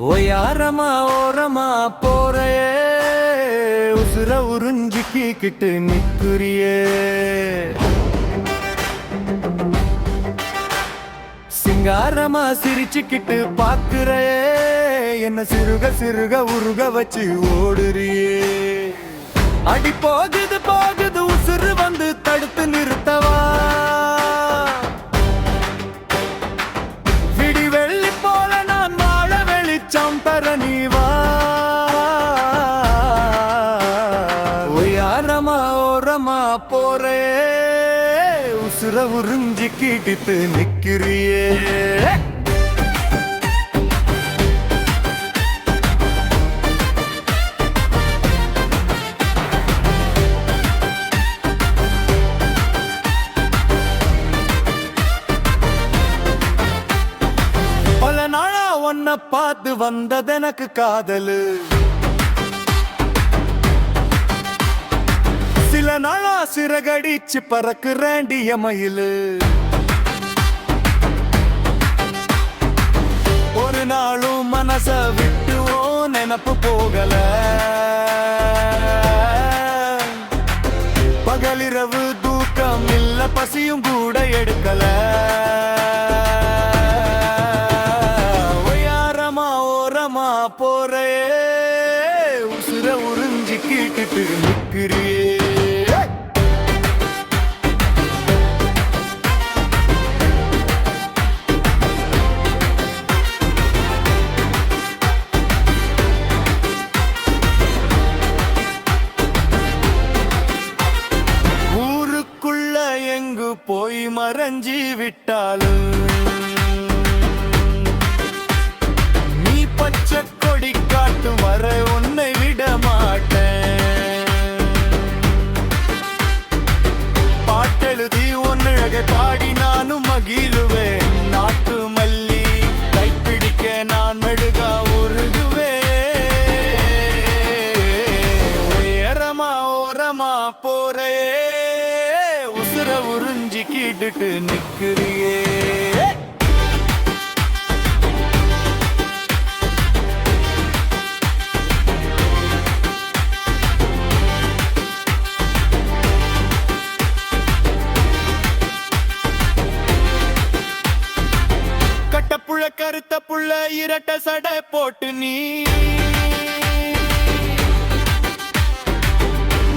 ஓயாரமா ஓரமா போறையே உசுர உறிஞ்சிக்கிட்டு நிக்குறியே சிங்காரமா சிரிச்சுக்கிட்டு பாக்குறே என்ன சிறுக சிறுக உருக வச்சு ஓடுறியே அடி போகுது போகுது உசுறு வந்து தடுத்து நிறுத்தவா விடி வெள்ளி போல நான் வாழ வெளிச்சம் தர நீவா ஒய்யாரமா ஓரமா போறே உசுர உறிஞ்சிக்கிட்டு நிக்கிறியே உன்னை பார்த்து வந்தது எனக்கு காதலு சில நாளா சிறகடிச்சு பறக்குறேண்டிய மயிலு ஒரு நாளும் மனச விட்டு நினப்பு போகல பகலிரவு தூக்கம் இல்ல பசியும் கூட எடுக்கல போறே உசுர உறிஞ்சிக்கிட்டு நிக்கிறியே ஊருக்குள்ள எங்கு போய் மறைஞ்சி விட்டாலும் பச்சை கொடி காட்டும் வர உன்னை விட மாட்டேன் பாட்டெழுதி ஒன்னழகை பாடி நானும் மகிழுவேன் நாட்டு மல்லி கைப்பிடிக்க நான் மெழுகா உருகுவேன் உயரமா ஓரமா போறே உசுர உறிஞ்சிக்கிட்டு நிக்கிறியே புள்ள கருத்த புள்ள இரட்ட சடை போட்டு நீ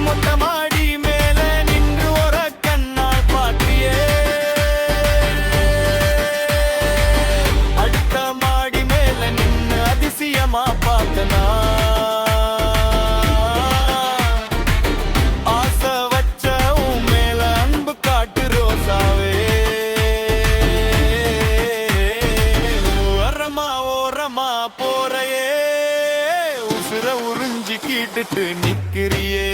மொட்டை மாடி மேல நின்று ஒரு கண்ணால் பாத்தியே அடுத்த மாடி மேல நின்று அதிசயமா பார்த்தனா ஆசை வச்ச உன் மேல அன்பு காட்டு ரோசாவே போறையே உசுர உறிஞ்சிக்கிட்டு நிக்கிறியே